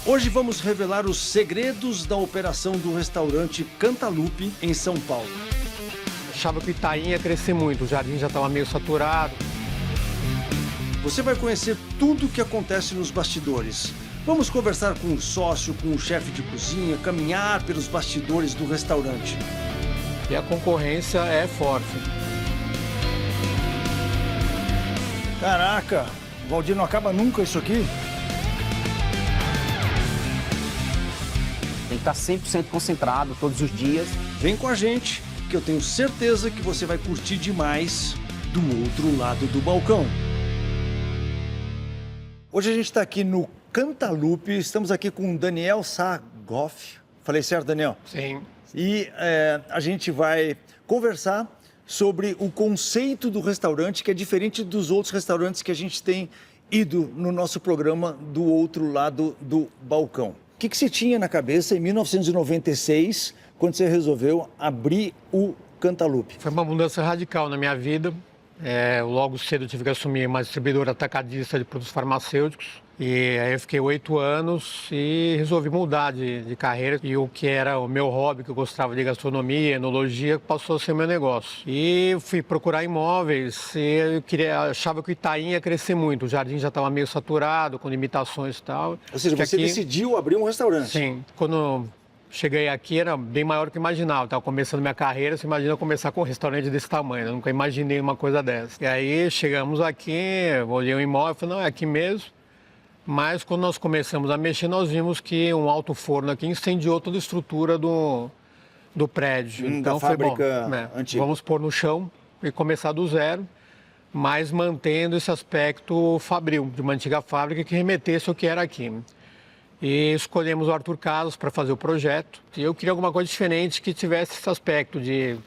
Hoje vamos revelar os segredos da operação do restaurante Cantaloupe, em São Paulo. Achava que o Itaim ia crescer muito, o jardim já estava meio saturado. Você vai conhecer tudo o que acontece nos bastidores. Vamos conversar com o sócio, com o chefe de cozinha, caminhar pelos bastidores do restaurante. E a concorrência é forte. Caraca, Valdir, não acaba nunca isso aqui? Tem que estar 100% concentrado todos os dias. Vem com a gente, que eu tenho certeza que você vai curtir demais do outro lado do balcão. Hoje a gente está aqui no Cantaloupe, estamos aqui com o Daniel Sargoff. Falei certo, Daniel? Sim. E a gente vai conversar sobre o conceito do restaurante, que é diferente dos outros restaurantes que a gente tem ido no nosso programa do outro lado do balcão. O que você tinha na cabeça em 1996, quando você resolveu abrir o Cantaloupe? Foi uma mudança radical na minha vida. Logo cedo eu tive que assumir uma distribuidora atacadista de produtos farmacêuticos. E aí eu fiquei 8 anos e resolvi mudar de carreira. E o que era o meu hobby, que eu gostava de gastronomia, enologia, passou a ser o meu negócio. E fui procurar imóveis e achava que o Itaim ia crescer muito. O jardim já estava meio saturado, com limitações e tal. Ou seja, você decidiu abrir um restaurante? Sim. Quando cheguei aqui era bem maior do que eu imaginava. Estava começando minha carreira, você imagina começar com um restaurante desse tamanho. Eu nunca imaginei uma coisa dessa. E aí chegamos aqui, olhei o imóvel e falei, não, é aqui mesmo. Mas quando nós começamos a mexer, nós vimos que um alto forno aqui incendiou toda a estrutura do prédio. Então foi bom, antiga. Vamos pôr no chão e começar do zero, mas mantendo esse aspecto fabril, de uma antiga fábrica que remetesse ao que era aqui. E escolhemos o Arthur Carlos para fazer o projeto. E eu queria alguma coisa diferente que tivesse esse aspecto de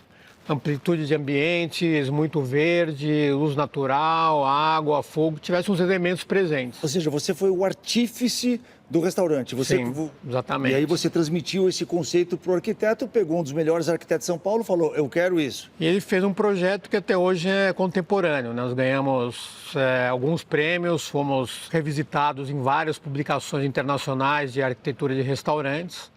amplitude de ambientes, muito verde, luz natural, água, fogo, tivesse uns elementos presentes. Ou seja, você foi o artífice do restaurante. Sim, exatamente. E aí você transmitiu esse conceito para o arquiteto, pegou um dos melhores arquitetos de São Paulo e falou, eu quero isso. E ele fez um projeto que até hoje é contemporâneo. Nós ganhamos alguns prêmios, fomos revisitados em várias publicações internacionais de arquitetura de restaurantes.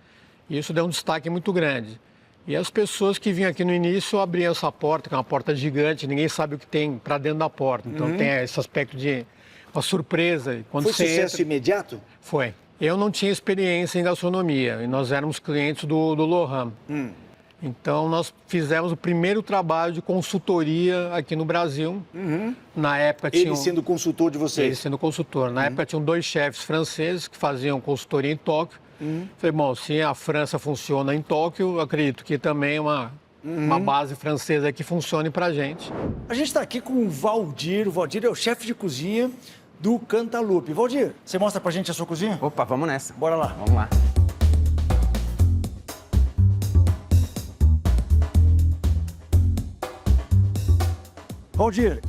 E isso deu um destaque muito grande. E as pessoas que vinham aqui no início abriam essa porta, que é uma porta gigante, ninguém sabe o que tem para dentro da porta. Então tem esse aspecto de uma surpresa. Quando foi sucesso imediato? Foi. Eu não tinha experiência em gastronomia e nós éramos clientes do Lohan. Então nós fizemos o primeiro trabalho de consultoria aqui no Brasil. Na época Ele sendo consultor de vocês? Ele sendo consultor. Na época tinham 2 chefes franceses que faziam consultoria em Tóquio. Falei, bom, se a França funciona em Tóquio, acredito que também é uma base francesa que funcione pra gente. A gente está aqui com o Valdir. O Valdir é o chefe de cozinha do Cantaloupe. Valdir, você mostra pra gente a sua cozinha? Opa, vamos nessa. Bora lá. Vamos lá. Valdir,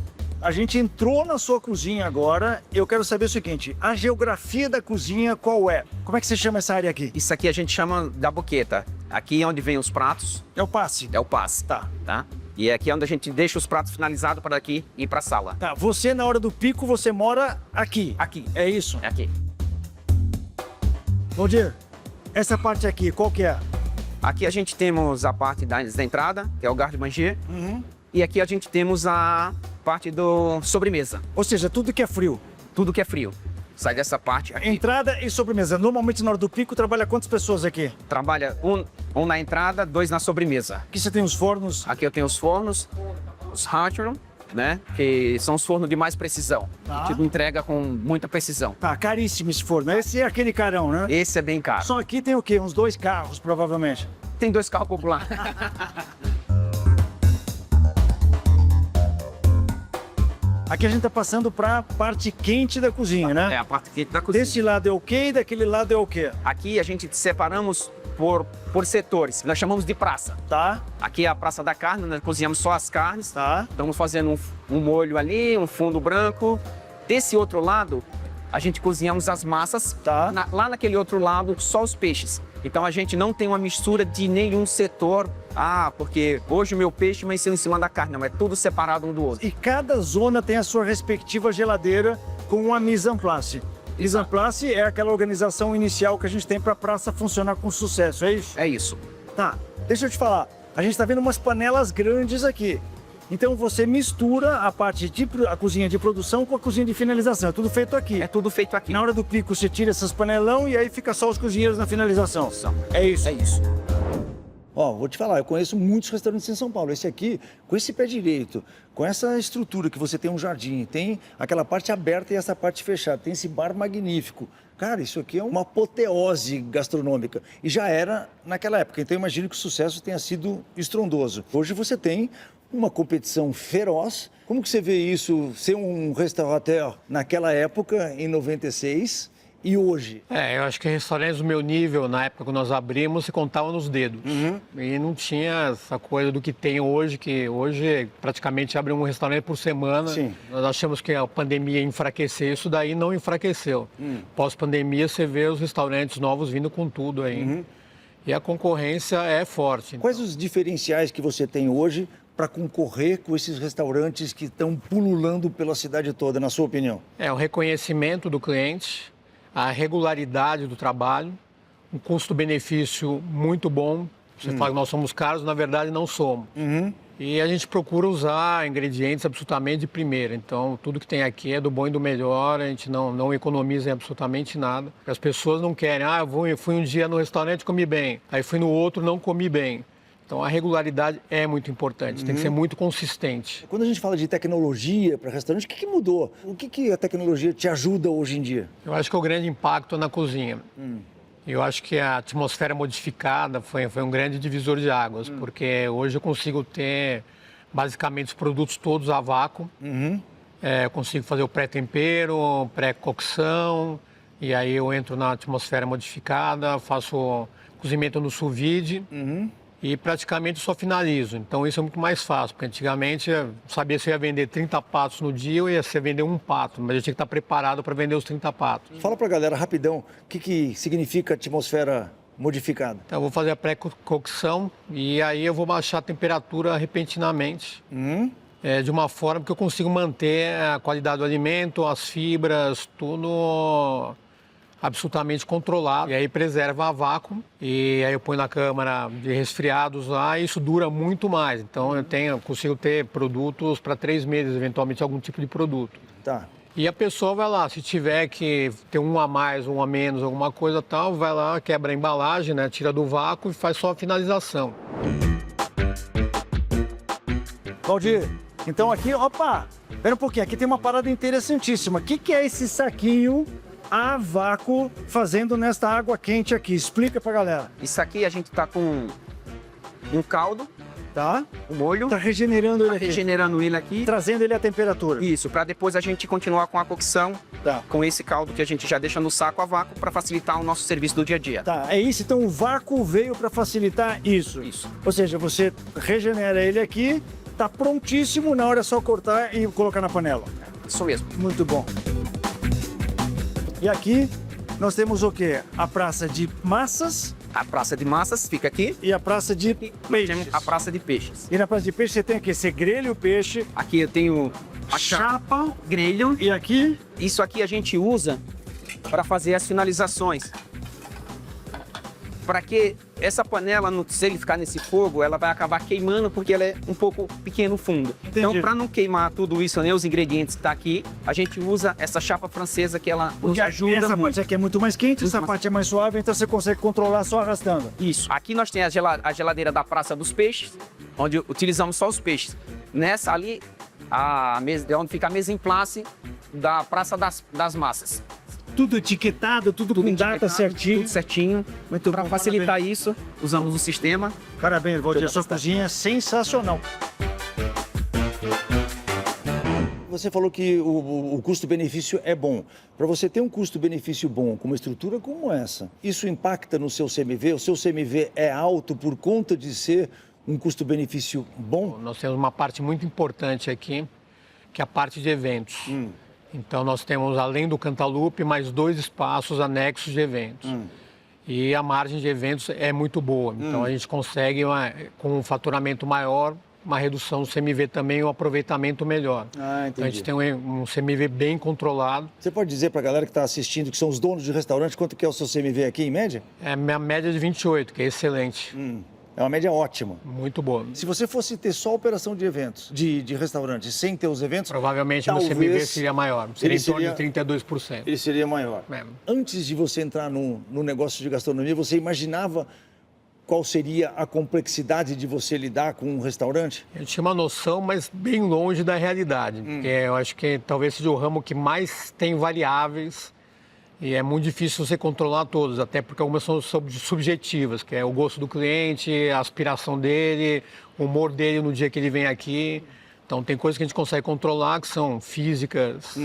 a gente entrou na sua cozinha agora. Eu quero saber o seguinte, a geografia da cozinha qual é? Como é que você chama essa área aqui? Isso aqui a gente chama da boqueta. Aqui é onde vem os pratos. É o passe? É o passe. Tá. E aqui é onde a gente deixa os pratos finalizados para daqui ir para a sala. Tá, você na hora do pico, você mora aqui? Aqui. É isso? É aqui. Valdir, essa parte aqui, qual que é? Aqui a gente temos a parte da entrada, que é o garde-manger. E aqui a gente temos a parte do sobremesa. Ou seja, tudo que é frio? Tudo que é frio. Sai dessa parte aqui. Entrada e sobremesa. Normalmente na hora do pico trabalha quantas pessoas aqui? Trabalha um na entrada, 2 na sobremesa. Aqui você tem os fornos? Aqui eu tenho os fornos, os Hartron, né? Que são os fornos de mais precisão. Tá. Que entrega com muita precisão. Tá, caríssimo esse forno. Esse é aquele carão, né? Esse é bem caro. Só aqui tem o quê? Uns 2 carros, provavelmente. Tem 2 carros populares. Aqui a gente tá passando pra parte quente da cozinha, né? É a parte quente da cozinha. Desse lado é o quê e daquele lado é o quê? Aqui a gente separamos por setores. Nós chamamos de praça. Tá. Aqui é a praça da carne, nós cozinhamos só as carnes. Tá. Estamos fazendo um molho ali, um fundo branco. Desse outro lado, a gente cozinhamos as massas. Tá. Lá naquele outro lado, só os peixes. Então a gente não tem uma mistura de nenhum setor. Porque hoje o meu peixe vai ser em cima da carne. Não, é tudo separado um do outro. E cada zona tem a sua respectiva geladeira com uma mise en place. Mise en place é aquela organização inicial que a gente tem para a praça funcionar com sucesso, é isso? É isso. Tá, deixa eu te falar. A gente está vendo umas panelas grandes aqui. Então você mistura a parte de a cozinha de produção com a cozinha de finalização. É tudo feito aqui. É tudo feito aqui. Na hora do pico você tira essas panelão e aí fica só os cozinheiros na finalização. É isso. É isso. Ó, vou te falar, eu conheço muitos restaurantes em São Paulo. Esse aqui, com esse pé direito, com essa estrutura que você tem um jardim, tem aquela parte aberta e essa parte fechada, tem esse bar magnífico. Cara, isso aqui é uma apoteose gastronômica. E já era naquela época, então eu imagino que o sucesso tenha sido estrondoso. Hoje você tem uma competição feroz. Como que você vê isso, ser um restaurateur naquela época, em 96, e hoje? Eu acho que restaurantes do meu nível, na época que nós abrimos, se contavam nos dedos. E não tinha essa coisa do que tem hoje, que hoje praticamente abre um restaurante por semana. Sim. Nós achamos que a pandemia ia enfraquecer, isso daí não enfraqueceu. Pós-pandemia, você vê os restaurantes novos vindo com tudo aí. E a concorrência é forte. Quais os diferenciais que você tem hoje para concorrer com esses restaurantes que estão pululando pela cidade toda, na sua opinião? É o reconhecimento do cliente, a regularidade do trabalho, um custo-benefício muito bom. Você fala que nós somos caros, na verdade não somos. E a gente procura usar ingredientes absolutamente de primeira. Então, tudo que tem aqui é do bom e do melhor, a gente não economiza em absolutamente nada. As pessoas não querem, eu fui um dia no restaurante e comi bem, aí fui no outro não comi bem. Então, a regularidade é muito importante, tem que ser muito consistente. Quando a gente fala de tecnologia para restaurante, o que mudou? O que a tecnologia te ajuda hoje em dia? Eu acho que o grande impacto é na cozinha. Eu acho que a atmosfera modificada foi um grande divisor de águas, porque hoje eu consigo ter basicamente os produtos todos a vácuo. Eu consigo fazer o pré-tempero, pré-cocção, e aí eu entro na atmosfera modificada, faço cozimento no sous vide. E praticamente só finalizo. Então isso é muito mais fácil, porque antigamente eu sabia se eu ia vender 30 patos no dia ou ia ser vender um pato, mas eu tinha que estar preparado para vender os 30 patos. Fala pra galera rapidão, o que significa atmosfera modificada? Então eu vou fazer a pré-cocção e aí eu vou baixar a temperatura repentinamente. De uma forma que eu consigo manter a qualidade do alimento, as fibras, tudo absolutamente controlado. E aí preserva a vácuo e aí eu ponho na câmara de resfriados lá e isso dura muito mais. Então eu consigo ter produtos para 3 meses, eventualmente algum tipo de produto. Tá. E a pessoa vai lá, se tiver que ter um a mais, um a menos, alguma coisa tal, vai lá, quebra a embalagem, né, tira do vácuo e faz só a finalização. Valdir, então aqui, opa, espera um pouquinho, aqui tem uma parada interessantíssima. O que é esse saquinho a vácuo fazendo nesta água quente aqui? Explica pra galera. Isso aqui a gente tá com um caldo, Tá? um molho, Tá regenerando ele aqui. regenerando ele aqui. Trazendo ele à temperatura. Isso, para depois a gente continuar com a cocção, Tá. com esse caldo que a gente já deixa no saco a vácuo para facilitar o nosso serviço do dia a dia. Tá, é isso. Então o vácuo veio para facilitar isso. Isso. Ou seja, você regenera ele aqui, tá prontíssimo, na hora é só cortar e colocar na panela. Isso mesmo. Muito bom. E aqui nós temos o quê? A praça de massas A praça de massas fica aqui. e a praça de peixes. A praça de peixes. E na praça de peixe você tem aqui, você grelha o peixe, Aqui eu tenho a chapa, grelho. e aqui Isso aqui a gente usa para fazer as finalizações. Para que essa panela, se ele ficar nesse fogo, ela vai acabar queimando porque ela é um pouco pequeno fundo. Entendi. Então, para não queimar tudo isso, né, os ingredientes que tá aqui, a gente usa essa chapa francesa que ela nos porque ajuda essa muito. parte aqui é muito mais quente, essa mais- parte é mais suave, então você consegue controlar só arrastando. Isso. Aqui nós temos a geladeira da Praça dos Peixes, onde utilizamos só os peixes. Nessa ali, a mesa, onde fica a mesa em place da Praça das Massas. Tudo etiquetado, tudo com data etiquetado, certinho. Tudo certinho. Muito Para bom, facilitar isso, usamos o sistema. Parabéns, Valdir, a sua cozinha é sensacional. Você falou que o custo-benefício é bom. Para você ter um custo-benefício bom com uma estrutura como essa, isso impacta no seu CMV? O seu CMV é alto por conta de ser um custo-benefício bom? Nós temos uma parte muito importante aqui, que é a parte de eventos. Então, nós temos, além do Cantaloupe, mais 2 espaços anexos de eventos. E a margem de eventos é muito boa. Então, a gente consegue, com um faturamento maior, uma redução do CMV também, um aproveitamento melhor. Ah, Então a entendi. gente tem um CMV bem controlado. Você pode dizer para a galera que está assistindo, que são os donos de restaurante, quanto que é o seu CMV aqui, em média? É a minha média de 28, que é excelente, É uma média ótima. muito boa. Se você fosse ter só operação de eventos, de restaurantes, sem ter os eventos, Provavelmente o meu talvez CMV seria maior, seria ele em torno seria- de 32%. ele seria maior. É. Antes de você entrar no negócio de gastronomia, você imaginava qual seria a complexidade de você lidar com um restaurante? Eu tinha uma noção, mas bem longe da realidade. Porque eu acho que talvez seja o ramo que mais tem variáveis e é muito difícil você controlar todos, até porque algumas são subjetivas, que é o gosto do cliente, a aspiração dele, o humor dele no dia que ele vem aqui. Então tem coisas que a gente consegue controlar, que são físicas,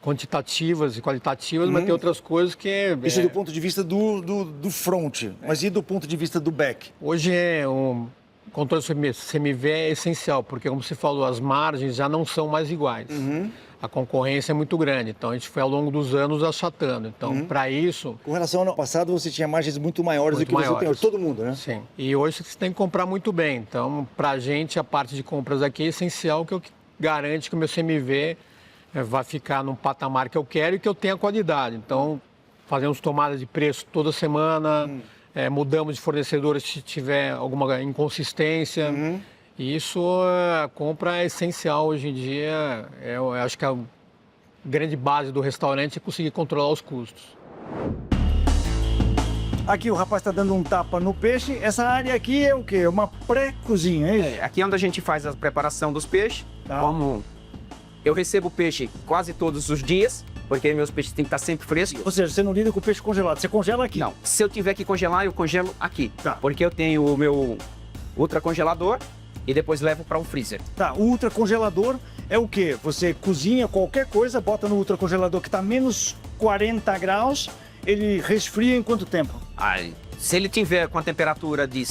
quantitativas e qualitativas, mas tem outras coisas que... Isso do ponto de vista do front, mas e do ponto de vista do back? Hoje o controle do CMV é essencial, porque, como você falou, as margens já não são mais iguais. A concorrência é muito grande, então a gente foi ao longo dos anos achatando. Então, para isso... Com relação ao ano passado, você tinha margens muito maiores Muito do que você tem maiores. hoje. Todo mundo, né? Sim. E hoje você tem que comprar muito bem. Então, para a gente, a parte de compras aqui é essencial, que é o que garante que o meu CMV vai ficar num patamar que eu quero e que eu tenha qualidade. Então, fazemos tomadas de preço toda semana, mudamos de fornecedores se tiver alguma inconsistência. E isso, a compra é essencial hoje em dia. Eu acho que a grande base do restaurante é conseguir controlar os custos. Aqui o rapaz está dando um tapa no peixe. Essa área aqui é o quê? Uma pré-cozinha, é isso? Aqui é onde a gente faz a preparação dos peixes. Tá. Como eu recebo peixe quase todos os dias, porque meus peixes têm que estar sempre frescos. Ou seja, você não lida com peixe congelado, você congela aqui. Não, se eu tiver que congelar, eu congelo aqui. Tá. Porque eu tenho o meu ultracongelador e depois levo para o freezer. Tá, o ultracongelador é o quê? Você cozinha qualquer coisa, bota no ultracongelador que está menos 40 graus, ele resfria em quanto tempo? Aí, se ele tiver com a temperatura de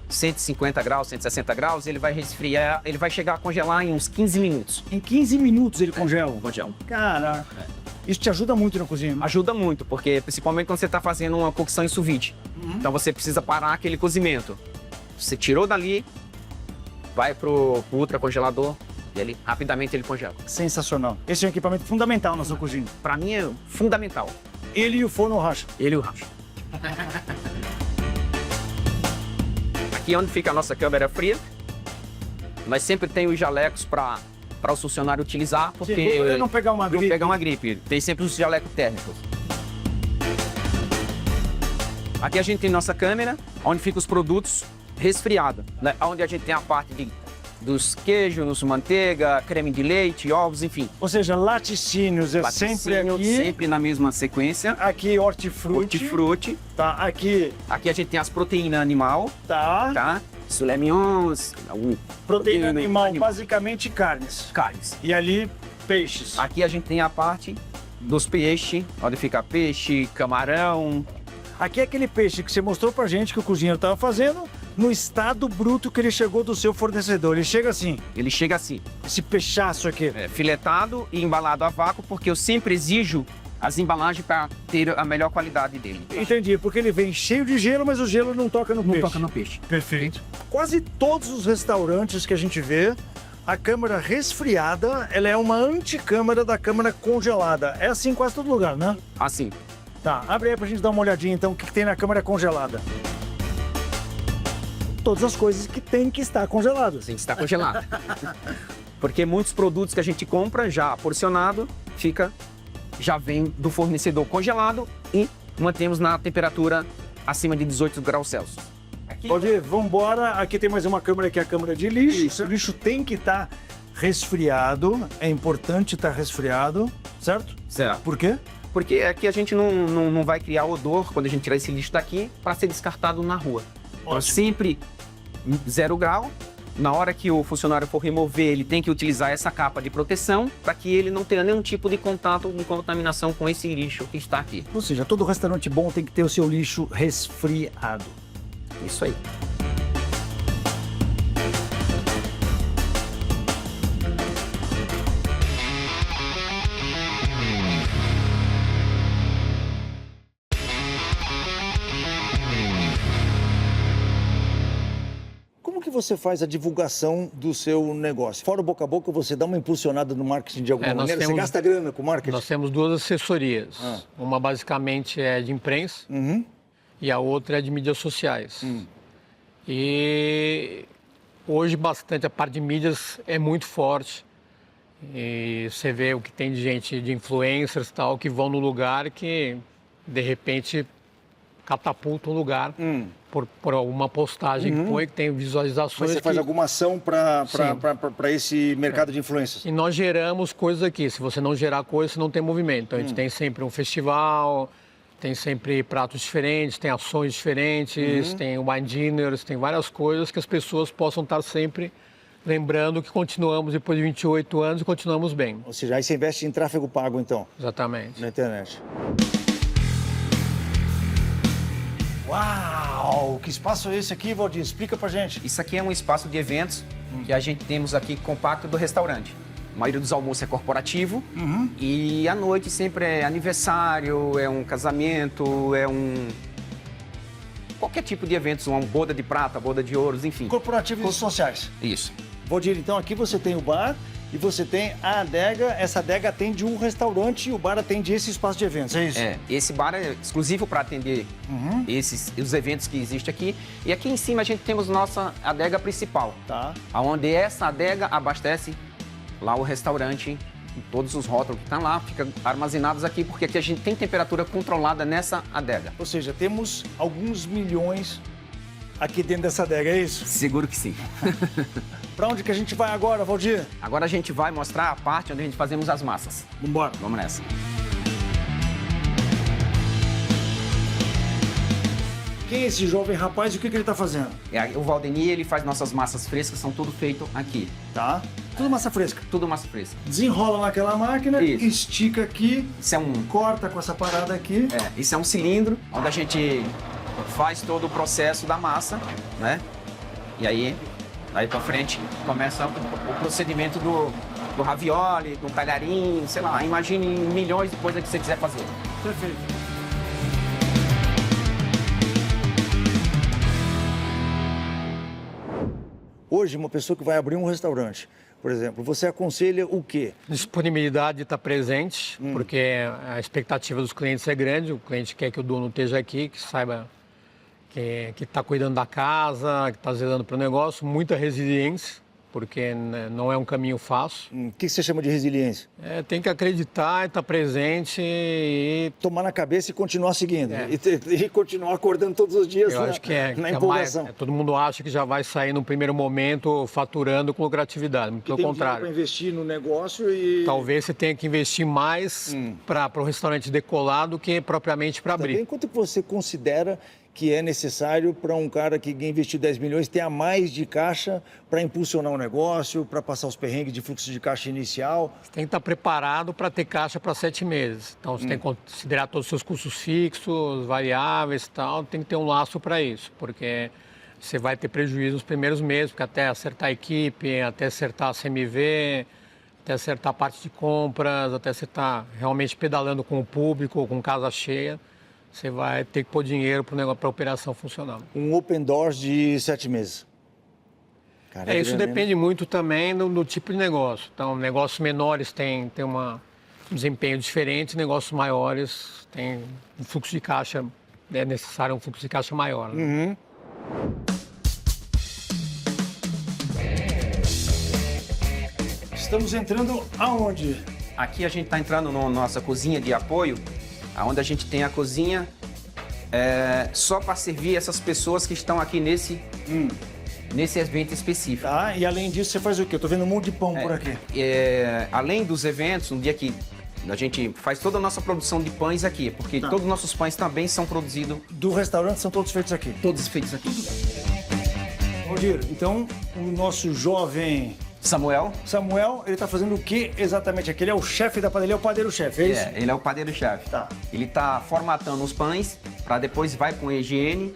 150 graus, 160 graus, ele vai resfriar, ele vai chegar a congelar em uns 15 minutos. Em 15 minutos ele congela. Congela. Caraca. Isso te ajuda muito na cozinha. Ajuda muito, porque principalmente quando você está fazendo uma cocção em sous vide. Então você precisa parar aquele cozimento. Você tirou dali, vai pro ultracongelador e ele rapidamente ele congela. Sensacional. Esse é um equipamento fundamental na sua cozinha. Para mim é fundamental. Ele e o forno racha. Ele e o racho. Aqui é onde fica a nossa câmera fria. Nós sempre tem os jalecos para o funcionário utilizar, porque Pra ele não pegar uma gripe. pegar uma gripe. Tem sempre os jalecos térmicos. Aqui a gente tem nossa câmera, onde ficam os produtos resfriados, né? Onde a gente tem a parte dos queijos, manteiga, creme de leite, ovos, enfim. Ou seja, laticínios é sempre Laticínio, aqui. sempre na mesma sequência. Aqui hortifruti. Hortifruti. Tá, aqui Aqui a gente tem as proteínas animal, tá. tá? Filé mignon, Proteína animal, basicamente carnes. carnes. E ali, peixes. Aqui a gente tem a parte dos peixes, onde fica peixe, camarão. Aqui é aquele peixe que você mostrou pra gente que o cozinheiro estava fazendo no estado bruto que ele chegou do seu fornecedor. Ele chega assim, Ele chega assim, esse peixaço aqui. filetado e embalado a vácuo, porque eu sempre exijo as embalagens para ter a melhor qualidade dele. Entendi, porque ele vem cheio de gelo, mas o gelo não toca no Não peixe. toca no peixe. Perfeito. Quase todos os restaurantes que a gente vê, a câmara resfriada, ela é uma anticâmara da câmara congelada. É assim em quase todo lugar, né? Assim, Tá, abre aí pra gente dar uma olhadinha então o que tem na câmara congelada. Todas as coisas que tem que estar congeladas. tem que estar congelado. Porque muitos produtos que a gente compra já porcionado, já vem do fornecedor congelado e mantemos na temperatura acima de 18 graus Celsius. Aqui, Pode ir, vambora. Aqui tem mais uma câmara que é a câmara de lixo. O lixo tem que estar resfriado. É importante estar resfriado, certo? certo. Por quê? Porque aqui a gente não vai criar odor quando a gente tirar esse lixo daqui para ser descartado na rua. Então, sempre 0 grau. Na hora que o funcionário for remover, ele tem que utilizar essa capa de proteção para que ele não tenha nenhum tipo de contato, de contaminação com esse lixo que está aqui. Ou seja, todo restaurante bom tem que ter o seu lixo resfriado. Isso aí. Como que você faz a divulgação do seu negócio? Fora o boca a boca, você dá uma impulsionada no marketing de alguma maneira? Você gasta grana com marketing? Nós temos 2 assessorias. Uma basicamente é de imprensa e a outra é de mídias sociais. E hoje bastante a parte de mídias é muito forte. E você vê o que tem de gente, de influencers e tal, que vão no lugar que, de repente, catapulta um lugar por alguma postagem que põe, que tem visualizações. Mas você faz alguma ação para esse mercado de influências? E nós geramos coisas aqui. Se você não gerar coisa, você não tem movimento. Então, a gente tem sempre um festival, tem sempre pratos diferentes, tem ações diferentes, tem wine dinners, tem várias coisas que as pessoas possam estar sempre lembrando que continuamos depois de 28 anos e continuamos bem. Ou seja, aí você investe em tráfego pago, então? Exatamente. Na internet. Uau! Que espaço é esse aqui, Valdir? Explica pra gente. Isso aqui é um espaço de eventos que a gente temos aqui compacto do restaurante. A maioria dos almoços é corporativo e à noite sempre é aniversário, é um casamento, é um... qualquer tipo de eventos, uma boda de prata, boda de ouros, enfim. Corporativos e sociais. Isso. Valdir, então aqui você tem o bar e você tem a adega. Essa adega atende um restaurante e o bar atende esse espaço de eventos, é isso? É, esse bar é exclusivo para atender os eventos que existem aqui. E aqui em cima a gente temos nossa adega principal. Tá. Onde essa adega abastece lá o restaurante, todos os rótulos que estão lá, ficam armazenados aqui, porque aqui a gente tem temperatura controlada nessa adega. Ou seja, temos alguns milhões aqui dentro dessa adega, é isso? Seguro que sim. Pra onde que a gente vai agora, Valdir? Agora a gente vai mostrar a parte onde a gente fazemos as massas. Vambora. Vamos nessa. Quem é esse jovem rapaz e o que ele tá fazendo? O Valdemir, ele faz nossas massas frescas, são tudo feito aqui. Tá. Tudo massa fresca. Tudo massa fresca. Desenrola naquela máquina, Isso. estica aqui, Isso é um... corta com essa parada aqui. Isso é um cilindro onde a gente faz todo o processo da massa, né? E aí, daí pra frente, começa o procedimento do ravioli, do talharim, sei lá, imagine milhões de coisas que você quiser fazer. Perfeito. Hoje, uma pessoa que vai abrir um restaurante, por exemplo, você aconselha o quê? Disponibilidade está presente, porque a expectativa dos clientes é grande. O cliente quer que o dono esteja aqui, que saiba que está cuidando da casa, que está zelando para o negócio. Muita resiliência, porque não é um caminho fácil. O que você chama de resiliência? Tem que acreditar, estar presente e... tomar na cabeça e continuar seguindo. E continuar acordando todos os dias. Eu acho que na empolgação. Todo mundo acha que já vai sair no primeiro momento faturando com lucratividade. Muito pelo contrário. Para investir no negócio e... Talvez você tenha que investir mais para o restaurante decolar do que propriamente para abrir. Também, quanto que você considera que é necessário para um cara que investiu 10 milhões ter a mais de caixa para impulsionar o negócio, para passar os perrengues de fluxo de caixa inicial? Você tem que estar preparado para ter caixa para 7 meses. Então, você tem que considerar todos os seus custos fixos, variáveis e tal. Tem que ter um laço para isso, porque você vai ter prejuízo nos primeiros meses, porque até acertar a equipe, até acertar a CMV, até acertar a parte de compras, até você estar realmente pedalando com o público, com casa cheia, você vai ter que pôr dinheiro para a operação funcionar. Um open doors de 7 meses. Cara, isso depende muito também do tipo de negócio. Então, negócios menores têm um desempenho diferente, negócios maiores têm um fluxo de caixa, é necessário um fluxo de caixa maior. Né? Estamos entrando aonde? Aqui a gente está entrando na nossa cozinha de apoio, onde a gente tem a cozinha só para servir essas pessoas que estão aqui nesse evento específico. Tá, e além disso, você faz o quê? Eu tô vendo um monte de pão por aqui. Além dos eventos, um dia que a gente faz toda a nossa produção de pães aqui, porque todos os nossos pães também são produzidos... Do restaurante são todos feitos aqui? Todos feitos aqui. Valdir, então o nosso jovem... Samuel, ele está fazendo o que exatamente aqui? Ele é o chefe da padaria, ele é o padeiro-chefe, é isso? Ele é o padeiro-chefe. Tá. Ele está formatando os pães, para depois vai com higiene,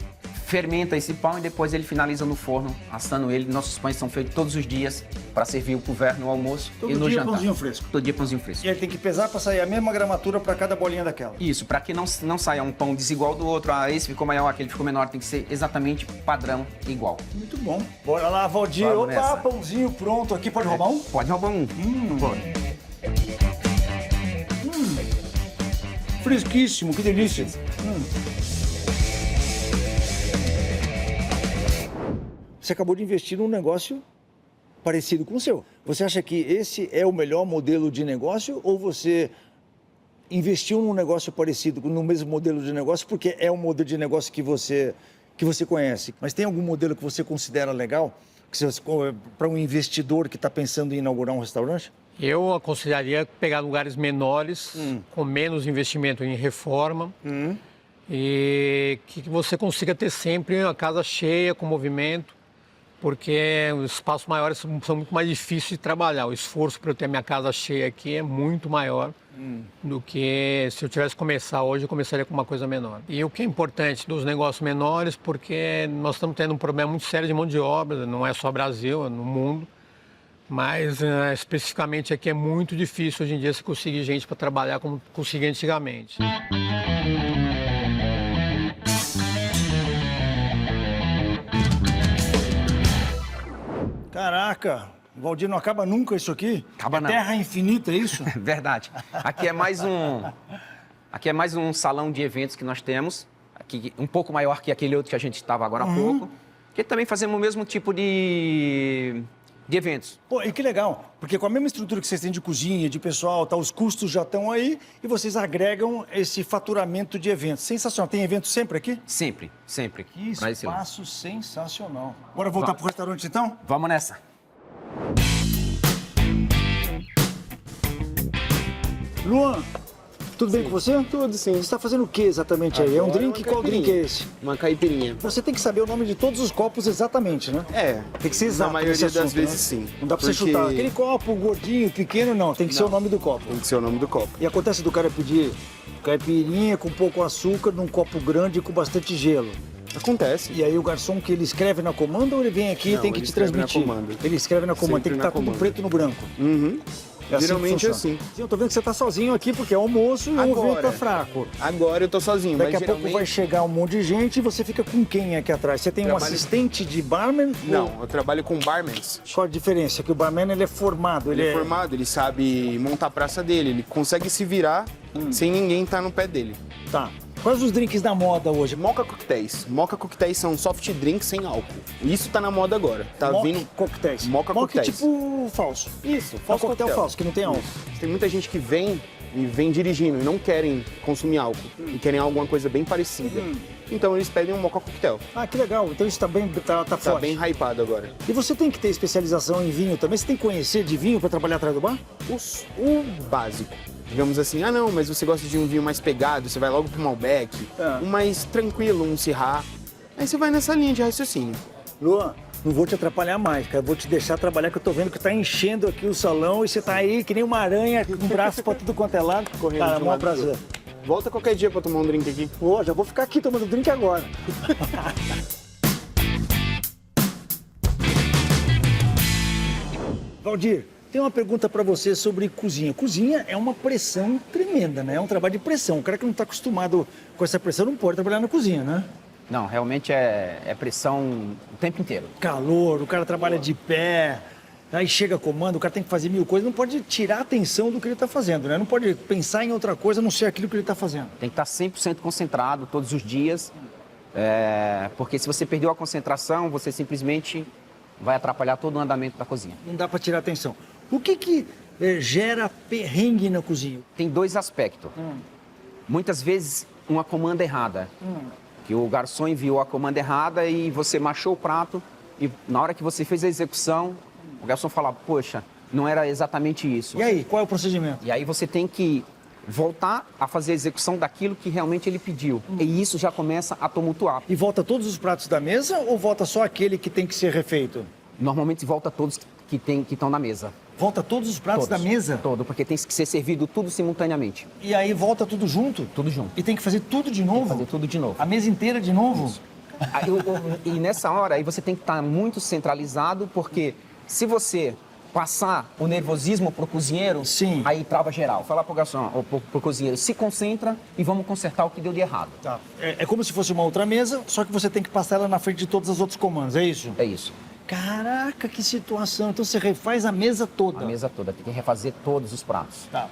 fermenta esse pão e depois ele finaliza no forno, assando ele. Nossos pães são feitos todos os dias para servir o couvert no almoço Todo e no dia jantar. pãozinho fresco. Todo dia pãozinho fresco. E aí tem que pesar para sair a mesma gramatura para cada bolinha daquela. Isso, para que não saia um pão desigual do outro. Ah, esse ficou maior, aquele ficou menor. Tem que ser exatamente padrão, igual. Muito bom. Bora lá, Valdir. Vamos Opa, nessa. pãozinho pronto aqui. Pode roubar um? Pode roubar um. Pode. Fresquíssimo, que delícia. Você acabou de investir num negócio parecido com o seu. Você acha que esse é o melhor modelo de negócio ou você investiu num negócio parecido, no mesmo modelo de negócio, porque é um modelo de negócio que você conhece? Mas tem algum modelo que você considera legal para um investidor que está pensando em inaugurar um restaurante? Eu aconselharia pegar lugares menores, com menos investimento em reforma, e que você consiga ter sempre a casa cheia, com movimento, porque os espaços maiores são muito mais difíceis de trabalhar. O esforço para eu ter minha casa cheia aqui é muito maior do que se eu tivesse que começar hoje, eu começaria com uma coisa menor. E o que é importante dos negócios menores, porque nós estamos tendo um problema muito sério de mão de obra, não é só Brasil, é no mundo. Mas especificamente aqui é muito difícil hoje em dia você conseguir gente para trabalhar como conseguia antigamente. Caraca, Valdir, não acaba nunca isso aqui? Acaba não. Terra infinita, é isso? Verdade. Aqui é mais um salão de eventos que nós temos, aqui um pouco maior que aquele outro que a gente estava agora há pouco, que também fazemos o mesmo tipo de eventos. Pô, e que legal, porque com a mesma estrutura que vocês têm de cozinha, de pessoal, tá, os custos já estão aí e vocês agregam esse faturamento de eventos. Sensacional. Tem evento sempre aqui? Sempre. Que Pra esse lado. espaço sensacional. Bora voltar pro restaurante então? Vamos nessa. Luan, tudo bem com você? Tudo, sim. Você está fazendo o que exatamente aí? É um Agora drink? uma Qual drink é esse? Uma caipirinha. Você tem que saber o nome de todos os copos exatamente, né? É. Tem que ser exato. Na maioria nesse das assunto, vezes, né? sim. Não dá pra você Porque chutar. Aquele copo gordinho, pequeno, não. Tem que ser o nome do copo. Tem que ser o nome do copo. E acontece do cara pedir caipirinha com pouco açúcar num copo grande com bastante gelo. Acontece. E aí o garçom que ele escreve na comanda ou ele vem aqui e Não, tem que ele te escreve na transmitir? comanda. Ele escreve na comanda, tem Sempre que na estar tudo comanda. preto no branco. Uhum. É assim que Geralmente é funciona. assim. Sim, eu tô vendo que você tá sozinho aqui porque é almoço e o Agora. vento tá fraco. Agora eu tô sozinho, Daqui mas a pouco vai chegar um monte de gente e você fica com quem aqui atrás? Você tem um Trabalho- assistente de barman? Não, eu trabalho com barmans. Qual a diferença? Que o barman ele é formado, Ele é formado, ele sabe montar a praça dele, ele consegue se virar sem ninguém estar no pé dele. Tá. Quais os drinks da moda hoje? Mocha coquetéis. Mocha coquetéis são soft drinks sem álcool. Isso tá na moda agora. Tá Mock vindo coquetéis. Mocha Mock coquetéis. tipo falso. Isso, É um falso coquetel falso, que não tem álcool. Tem muita gente que vem e vem dirigindo e não querem consumir álcool e querem alguma coisa bem parecida. Então eles pedem um mocha coquetel. Ah, que legal. Então isso tá tá Tá forte. bem hypado agora. E você tem que ter especialização em vinho também? Você tem que conhecer de vinho para trabalhar atrás do bar? O básico. Digamos assim, ah não, mas você gosta de um vinho mais pegado, você vai logo pro Malbec, É. um mais tranquilo, um Syrah. Aí você vai nessa linha de raciocínio. Luan, não vou te atrapalhar mais, cara. Vou te deixar trabalhar, que eu tô vendo que tá enchendo aqui o salão e você tá aí que nem uma aranha, com braço pra tudo quanto é lado. Correndo Cara, de um maior lado pro prazer. outro. Volta qualquer dia pra tomar um drink aqui. Pô, já vou ficar aqui tomando drink agora. Valdir, tem uma pergunta pra você sobre cozinha. Cozinha é uma pressão tremenda, né? É um trabalho de pressão. O cara que não tá acostumado com essa pressão não pode trabalhar na cozinha, né? Não, realmente é pressão o tempo inteiro. Calor, o cara trabalha de pé, aí chega comando, o cara tem que fazer mil coisas, não pode tirar a atenção do que ele está fazendo, né? Não pode pensar em outra coisa a não ser aquilo que ele está fazendo. Tem que estar 100% concentrado todos os dias, porque se você perdeu a concentração, você simplesmente vai atrapalhar todo o andamento da cozinha. Não dá para tirar a atenção. O que gera perrengue na cozinha? Tem dois aspectos. Muitas vezes, uma comanda errada. Que o garçom enviou a comanda errada e você machou o prato e na hora que você fez a execução, o garçom fala, poxa, não era exatamente isso. E aí, qual é o procedimento? E aí você tem que voltar a fazer a execução daquilo que realmente ele pediu. E isso já começa a tumultuar. E volta todos os pratos da mesa ou volta só aquele que tem que ser refeito? Normalmente volta todos que estão na mesa. Volta todos os pratos Todos. da mesa? Todo, porque tem que ser servido tudo simultaneamente. E aí volta tudo junto? Tudo junto. E tem que fazer tudo de novo? Fazer tudo de novo. A mesa inteira de novo? E nessa hora, aí você tem que estar muito centralizado, porque se você passar o nervosismo pro cozinheiro, Sim. aí trava geral. Falar pro garçom, ou pro cozinheiro, se concentra e vamos consertar o que deu de errado. Tá. É como se fosse uma outra mesa, só que você tem que passar ela na frente de todos os outros comandos, é isso? É isso. Caraca, que situação. Então você refaz a mesa toda. A mesa toda, tem que refazer todos os pratos. Tá.